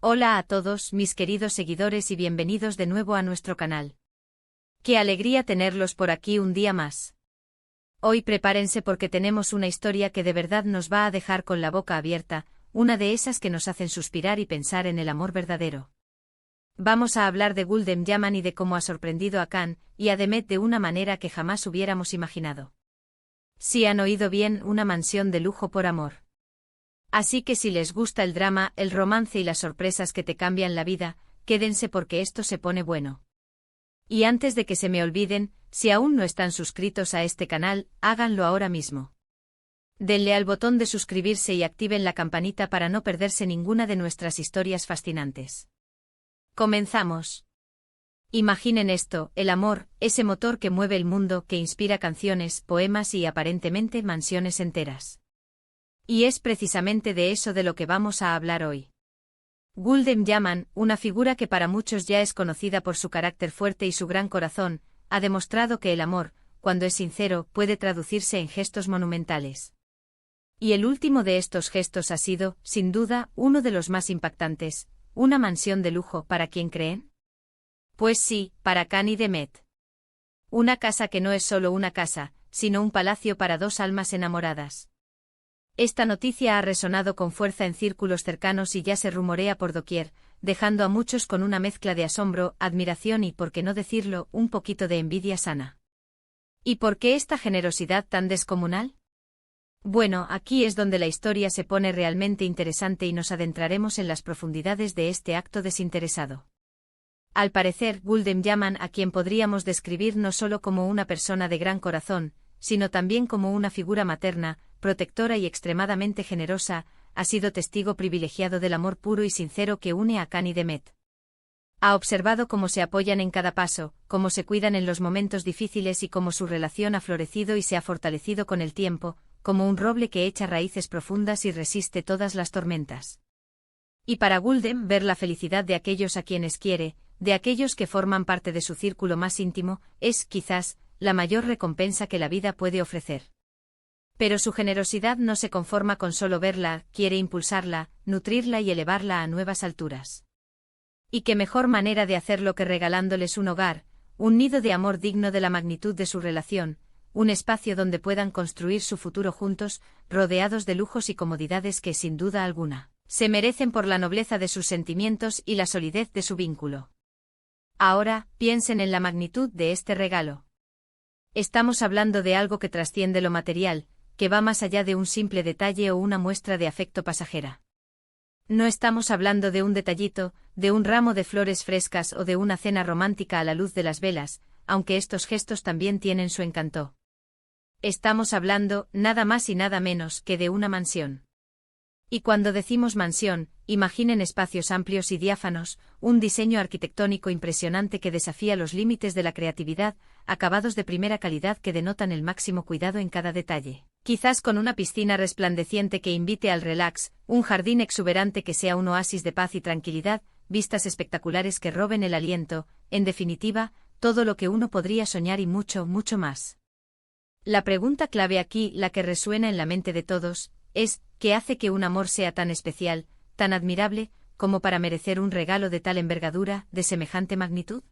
Hola a todos mis queridos seguidores y bienvenidos de nuevo a nuestro canal. Qué alegría tenerlos por aquí un día más. Hoy prepárense porque tenemos una historia que de verdad nos va a dejar con la boca abierta, una de esas que nos hacen suspirar y pensar en el amor verdadero. Vamos a hablar de Gulden Yaman y de cómo ha sorprendido a Khan y a Demet de una manera que jamás hubiéramos imaginado. Si han oído bien, una mansión de lujo por amor. Así que si les gusta el drama, el romance y las sorpresas que te cambian la vida, quédense porque esto se pone bueno. Y antes de que se me olviden, si aún no están suscritos a este canal, háganlo ahora mismo. Denle al botón de suscribirse y activen la campanita para no perderse ninguna de nuestras historias fascinantes. Comenzamos. Imaginen esto, el amor, ese motor que mueve el mundo, que inspira canciones, poemas y aparentemente mansiones enteras. Y es precisamente de eso de lo que vamos a hablar hoy. Gulden Yaman, una figura que para muchos ya es conocida por su carácter fuerte y su gran corazón, ha demostrado que el amor, cuando es sincero, puede traducirse en gestos monumentales. Y el último de estos gestos ha sido, sin duda, uno de los más impactantes, una mansión de lujo. ¿Para quién creen? Pues sí, para Khan y Demet. Una casa que no es solo una casa, sino un palacio para dos almas enamoradas. Esta noticia ha resonado con fuerza en círculos cercanos y ya se rumorea por doquier, dejando a muchos con una mezcla de asombro, admiración y, por qué no decirlo, un poquito de envidia sana. ¿Y por qué esta generosidad tan descomunal? Bueno, aquí es donde la historia se pone realmente interesante y nos adentraremos en las profundidades de este acto desinteresado. Al parecer, Gulden Yaman, a quien podríamos describir no solo como una persona de gran corazón, sino también como una figura materna, protectora y extremadamente generosa, ha sido testigo privilegiado del amor puro y sincero que une a Khan y Demet. Ha observado cómo se apoyan en cada paso, cómo se cuidan en los momentos difíciles y cómo su relación ha florecido y se ha fortalecido con el tiempo, como un roble que echa raíces profundas y resiste todas las tormentas. Y para Gulden, ver la felicidad de aquellos a quienes quiere, de aquellos que forman parte de su círculo más íntimo, es, quizás, la mayor recompensa que la vida puede ofrecer. Pero su generosidad no se conforma con solo verla, quiere impulsarla, nutrirla y elevarla a nuevas alturas. Y qué mejor manera de hacerlo que regalándoles un hogar, un nido de amor digno de la magnitud de su relación, un espacio donde puedan construir su futuro juntos, rodeados de lujos y comodidades que, sin duda alguna, se merecen por la nobleza de sus sentimientos y la solidez de su vínculo. Ahora, piensen en la magnitud de este regalo. Estamos hablando de algo que trasciende lo material, que va más allá de un simple detalle o una muestra de afecto pasajera. No estamos hablando de un detallito, de un ramo de flores frescas o de una cena romántica a la luz de las velas, aunque estos gestos también tienen su encanto. Estamos hablando, nada más y nada menos, que de una mansión. Y cuando decimos mansión, imaginen espacios amplios y diáfanos, un diseño arquitectónico impresionante que desafía los límites de la creatividad, acabados de primera calidad que denotan el máximo cuidado en cada detalle. Quizás con una piscina resplandeciente que invite al relax, un jardín exuberante que sea un oasis de paz y tranquilidad, vistas espectaculares que roben el aliento, en definitiva, todo lo que uno podría soñar y mucho, mucho más. La pregunta clave aquí, la que resuena en la mente de todos, es, ¿qué hace que un amor sea tan especial, tan admirable, como para merecer un regalo de tal envergadura, de semejante magnitud?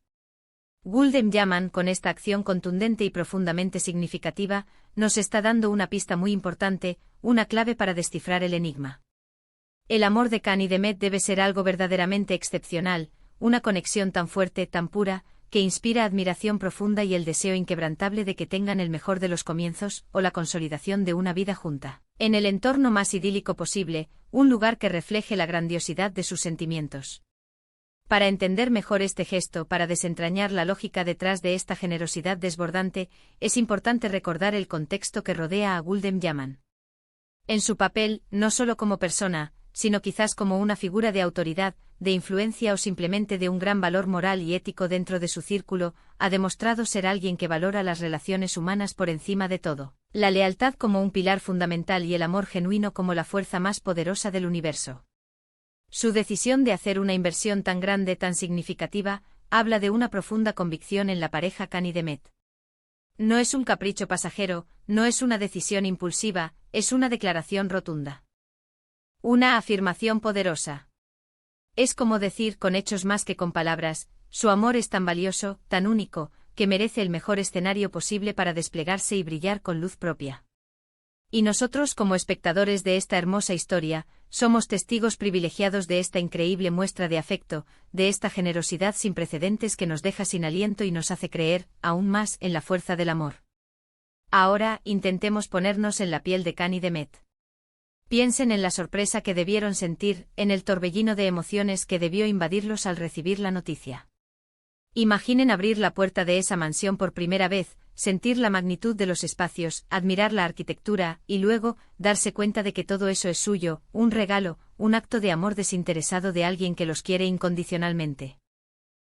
Gulden Yaman, con esta acción contundente y profundamente significativa, nos está dando una pista muy importante, una clave para descifrar el enigma. El amor de Khan y Demet debe ser algo verdaderamente excepcional, una conexión tan fuerte, tan pura, que inspira admiración profunda y el deseo inquebrantable de que tengan el mejor de los comienzos, o la consolidación de una vida junta, en el entorno más idílico posible, un lugar que refleje la grandiosidad de sus sentimientos. Para entender mejor este gesto, para desentrañar la lógica detrás de esta generosidad desbordante, es importante recordar el contexto que rodea a Gulden Yaman. En su papel, no solo como persona, sino quizás como una figura de autoridad, de influencia o simplemente de un gran valor moral y ético dentro de su círculo, ha demostrado ser alguien que valora las relaciones humanas por encima de todo, la lealtad como un pilar fundamental y el amor genuino como la fuerza más poderosa del universo. Su decisión de hacer una inversión tan grande, tan significativa, habla de una profunda convicción en la pareja Khan y Demet. No es un capricho pasajero, no es una decisión impulsiva, es una declaración rotunda. Una afirmación poderosa. Es como decir con hechos más que con palabras, su amor es tan valioso, tan único, que merece el mejor escenario posible para desplegarse y brillar con luz propia. Y nosotros, como espectadores de esta hermosa historia, somos testigos privilegiados de esta increíble muestra de afecto, de esta generosidad sin precedentes que nos deja sin aliento y nos hace creer, aún más, en la fuerza del amor. Ahora, intentemos ponernos en la piel de Cán y de Met. Piensen en la sorpresa que debieron sentir, en el torbellino de emociones que debió invadirlos al recibir la noticia. Imaginen abrir la puerta de esa mansión por primera vez, sentir la magnitud de los espacios, admirar la arquitectura, y luego, darse cuenta de que todo eso es suyo, un regalo, un acto de amor desinteresado de alguien que los quiere incondicionalmente.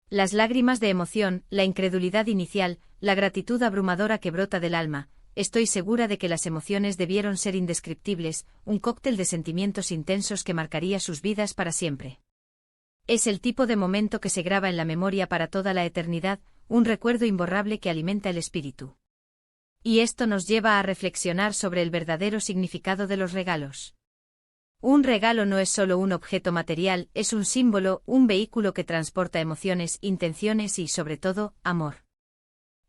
Las lágrimas de emoción, la incredulidad inicial, la gratitud abrumadora que brota del alma, estoy segura de que las emociones debieron ser indescriptibles, un cóctel de sentimientos intensos que marcaría sus vidas para siempre. Es el tipo de momento que se graba en la memoria para toda la eternidad, un recuerdo imborrable que alimenta el espíritu. Y esto nos lleva a reflexionar sobre el verdadero significado de los regalos. Un regalo no es solo un objeto material, es un símbolo, un vehículo que transporta emociones, intenciones y, sobre todo, amor.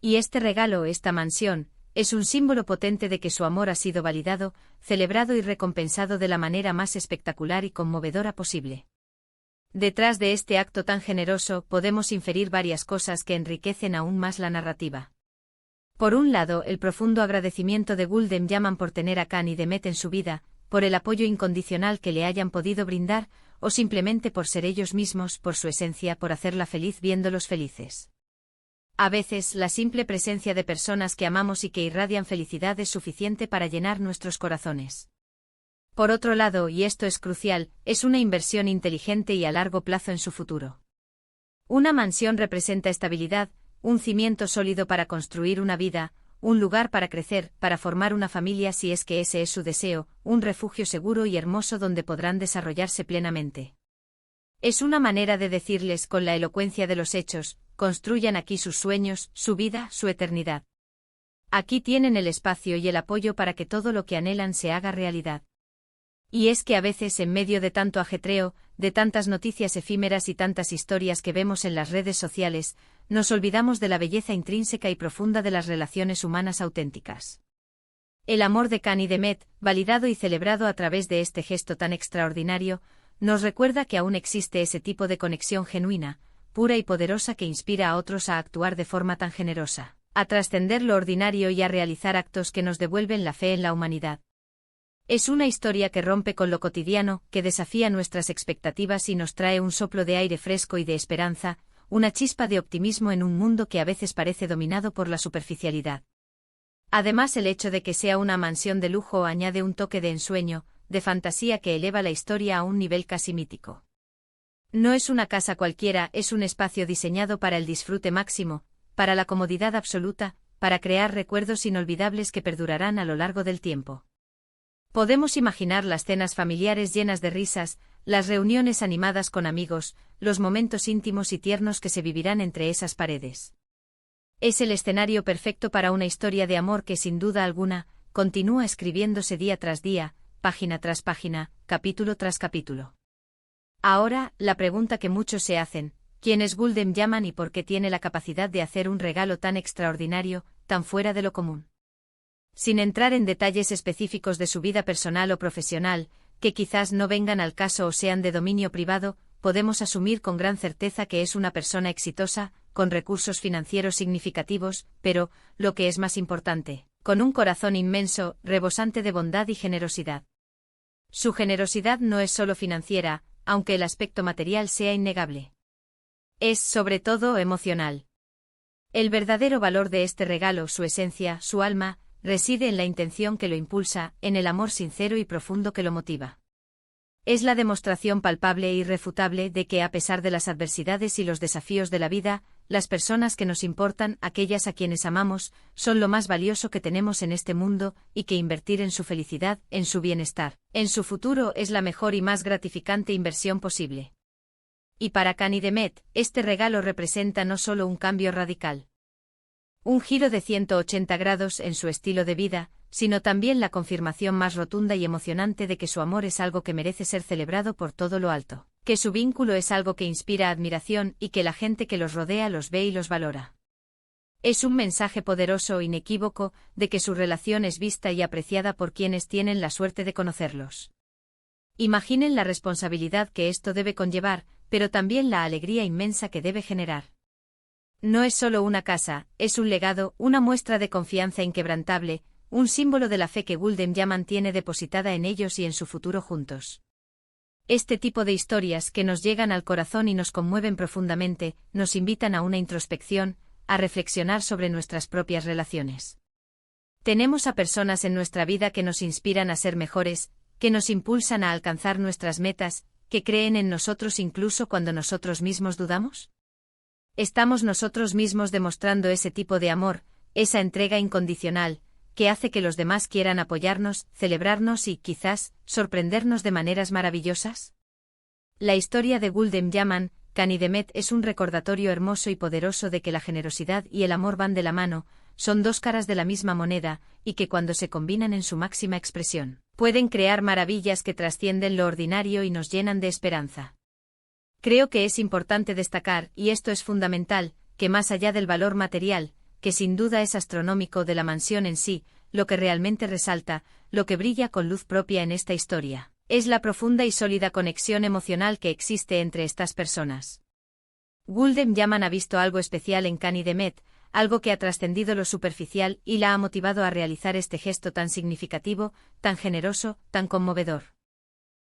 Y este regalo, esta mansión, es un símbolo potente de que su amor ha sido validado, celebrado y recompensado de la manera más espectacular y conmovedora posible. Detrás de este acto tan generoso podemos inferir varias cosas que enriquecen aún más la narrativa. Por un lado, el profundo agradecimiento de Gulden Yaman por tener a Cán y Demet en su vida, por el apoyo incondicional que le hayan podido brindar, o simplemente por ser ellos mismos, por su esencia, por hacerla feliz viéndolos felices. A veces, la simple presencia de personas que amamos y que irradian felicidad es suficiente para llenar nuestros corazones. Por otro lado, y esto es crucial, es una inversión inteligente y a largo plazo en su futuro. Una mansión representa estabilidad, un cimiento sólido para construir una vida, un lugar para crecer, para formar una familia si es que ese es su deseo, un refugio seguro y hermoso donde podrán desarrollarse plenamente. Es una manera de decirles con la elocuencia de los hechos, construyan aquí sus sueños, su vida, su eternidad. Aquí tienen el espacio y el apoyo para que todo lo que anhelan se haga realidad. Y es que a veces en medio de tanto ajetreo, de tantas noticias efímeras y tantas historias que vemos en las redes sociales, nos olvidamos de la belleza intrínseca y profunda de las relaciones humanas auténticas. El amor de Cán y Demet, validado y celebrado a través de este gesto tan extraordinario, nos recuerda que aún existe ese tipo de conexión genuina, pura y poderosa que inspira a otros a actuar de forma tan generosa, a trascender lo ordinario y a realizar actos que nos devuelven la fe en la humanidad. Es una historia que rompe con lo cotidiano, que desafía nuestras expectativas y nos trae un soplo de aire fresco y de esperanza, una chispa de optimismo en un mundo que a veces parece dominado por la superficialidad. Además, el hecho de que sea una mansión de lujo añade un toque de ensueño, de fantasía que eleva la historia a un nivel casi mítico. No es una casa cualquiera, es un espacio diseñado para el disfrute máximo, para la comodidad absoluta, para crear recuerdos inolvidables que perdurarán a lo largo del tiempo. Podemos imaginar las cenas familiares llenas de risas, las reuniones animadas con amigos, los momentos íntimos y tiernos que se vivirán entre esas paredes. Es el escenario perfecto para una historia de amor que sin duda alguna, continúa escribiéndose día tras día, página tras página, capítulo tras capítulo. Ahora, la pregunta que muchos se hacen, ¿quién es Gulden Yaman y por qué tiene la capacidad de hacer un regalo tan extraordinario, tan fuera de lo común? Sin entrar en detalles específicos de su vida personal o profesional, que quizás no vengan al caso o sean de dominio privado, podemos asumir con gran certeza que es una persona exitosa, con recursos financieros significativos, pero, lo que es más importante, con un corazón inmenso, rebosante de bondad y generosidad. Su generosidad no es solo financiera, aunque el aspecto material sea innegable. Es, sobre todo, emocional. El verdadero valor de este regalo, su esencia, su alma, reside en la intención que lo impulsa, en el amor sincero y profundo que lo motiva. Es la demostración palpable e irrefutable de que a pesar de las adversidades y los desafíos de la vida, las personas que nos importan, aquellas a quienes amamos, son lo más valioso que tenemos en este mundo, y que invertir en su felicidad, en su bienestar, en su futuro es la mejor y más gratificante inversión posible. Y para Cán y Demet, este regalo representa no solo un cambio radical, un giro de 180 grados en su estilo de vida, sino también la confirmación más rotunda y emocionante de que su amor es algo que merece ser celebrado por todo lo alto. Que su vínculo es algo que inspira admiración y que la gente que los rodea los ve y los valora. Es un mensaje poderoso e inequívoco de que su relación es vista y apreciada por quienes tienen la suerte de conocerlos. Imaginen la responsabilidad que esto debe conllevar, pero también la alegría inmensa que debe generar. No es solo una casa, es un legado, una muestra de confianza inquebrantable, un símbolo de la fe que Gulden ya mantiene depositada en ellos y en su futuro juntos. Este tipo de historias que nos llegan al corazón y nos conmueven profundamente, nos invitan a una introspección, a reflexionar sobre nuestras propias relaciones. Tenemos a personas en nuestra vida que nos inspiran a ser mejores, que nos impulsan a alcanzar nuestras metas, que creen en nosotros incluso cuando nosotros mismos dudamos. ¿Estamos nosotros mismos demostrando ese tipo de amor, esa entrega incondicional, que hace que los demás quieran apoyarnos, celebrarnos y, quizás, sorprendernos de maneras maravillosas? La historia de Gulden Yaman, Cani Demet es un recordatorio hermoso y poderoso de que la generosidad y el amor van de la mano, son dos caras de la misma moneda, y que cuando se combinan en su máxima expresión, pueden crear maravillas que trascienden lo ordinario y nos llenan de esperanza. Creo que es importante destacar, y esto es fundamental, que más allá del valor material, que sin duda es astronómico de la mansión en sí, lo que realmente resalta, lo que brilla con luz propia en esta historia, es la profunda y sólida conexión emocional que existe entre estas personas. Gulden Yaman ha visto algo especial en Cani Demet, algo que ha trascendido lo superficial y la ha motivado a realizar este gesto tan significativo, tan generoso, tan conmovedor.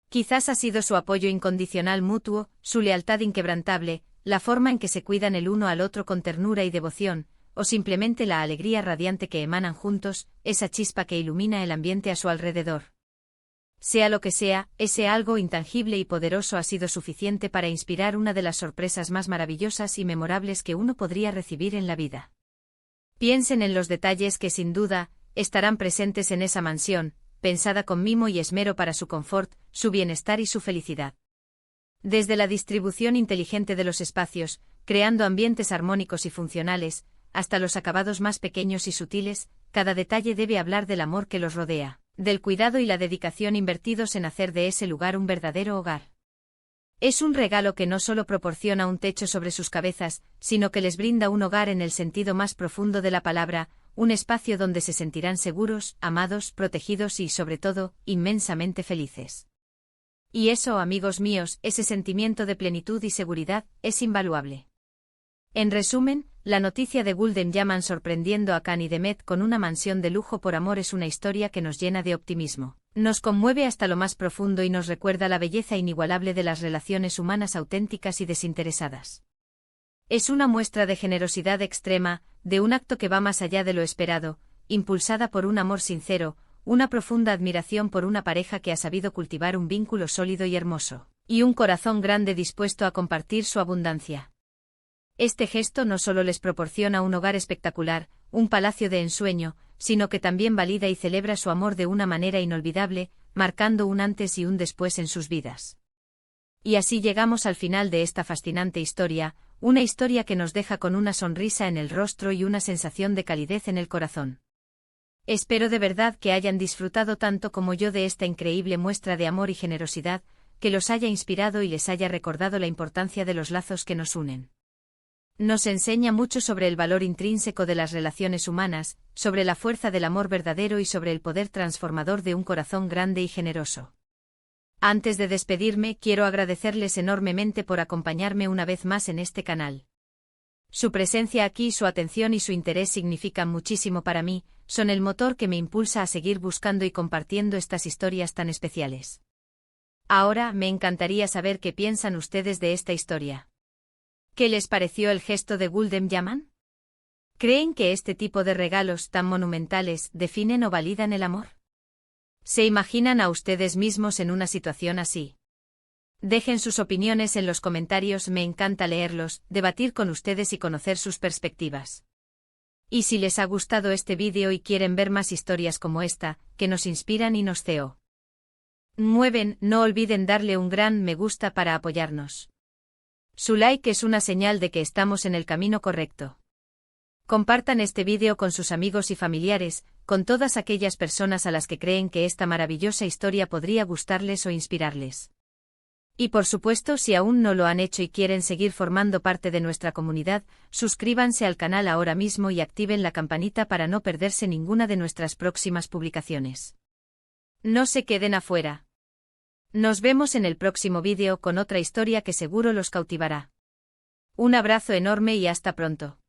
Quizás ha sido su apoyo incondicional mutuo, su lealtad inquebrantable, la forma en que se cuidan el uno al otro con ternura y devoción, o simplemente la alegría radiante que emanan juntos, esa chispa que ilumina el ambiente a su alrededor. Sea lo que sea, ese algo intangible y poderoso ha sido suficiente para inspirar una de las sorpresas más maravillosas y memorables que uno podría recibir en la vida. Piensen en los detalles que sin duda estarán presentes en esa mansión, pensada con mimo y esmero para su confort, su bienestar y su felicidad. Desde la distribución inteligente de los espacios, creando ambientes armónicos y funcionales, hasta los acabados más pequeños y sutiles, cada detalle debe hablar del amor que los rodea, del cuidado y la dedicación invertidos en hacer de ese lugar un verdadero hogar. Es un regalo que no solo proporciona un techo sobre sus cabezas, sino que les brinda un hogar en el sentido más profundo de la palabra, un espacio donde se sentirán seguros, amados, protegidos y, sobre todo, inmensamente felices. Y eso, amigos míos, ese sentimiento de plenitud y seguridad, es invaluable. En resumen, la noticia de Gulden Yaman sorprendiendo a Cani Demet con una mansión de lujo por amor es una historia que nos llena de optimismo, nos conmueve hasta lo más profundo y nos recuerda la belleza inigualable de las relaciones humanas auténticas y desinteresadas. Es una muestra de generosidad extrema, de un acto que va más allá de lo esperado, impulsada por un amor sincero, una profunda admiración por una pareja que ha sabido cultivar un vínculo sólido y hermoso, y un corazón grande dispuesto a compartir su abundancia. Este gesto no solo les proporciona un hogar espectacular, un palacio de ensueño, sino que también valida y celebra su amor de una manera inolvidable, marcando un antes y un después en sus vidas. Y así llegamos al final de esta fascinante historia, una historia que nos deja con una sonrisa en el rostro y una sensación de calidez en el corazón. Espero de verdad que hayan disfrutado tanto como yo de esta increíble muestra de amor y generosidad, que los haya inspirado y les haya recordado la importancia de los lazos que nos unen. Nos enseña mucho sobre el valor intrínseco de las relaciones humanas, sobre la fuerza del amor verdadero y sobre el poder transformador de un corazón grande y generoso. Antes de despedirme, quiero agradecerles enormemente por acompañarme una vez más en este canal. Su presencia aquí, su atención y su interés significan muchísimo para mí, son el motor que me impulsa a seguir buscando y compartiendo estas historias tan especiales. Ahora, me encantaría saber qué piensan ustedes de esta historia. ¿Qué les pareció el gesto de Gulden Yaman? ¿Creen que este tipo de regalos tan monumentales definen o validan el amor? ¿Se imaginan a ustedes mismos en una situación así? Dejen sus opiniones en los comentarios, me encanta leerlos, debatir con ustedes y conocer sus perspectivas. Y si les ha gustado este vídeo y quieren ver más historias como esta, que nos inspiran y nos mueven, no olviden darle un gran me gusta para apoyarnos. Su like es una señal de que estamos en el camino correcto. Compartan este vídeo con sus amigos y familiares, con todas aquellas personas a las que creen que esta maravillosa historia podría gustarles o inspirarles. Y por supuesto, si aún no lo han hecho y quieren seguir formando parte de nuestra comunidad, suscríbanse al canal ahora mismo y activen la campanita para no perderse ninguna de nuestras próximas publicaciones. No se queden afuera. Nos vemos en el próximo vídeo con otra historia que seguro los cautivará. Un abrazo enorme y hasta pronto.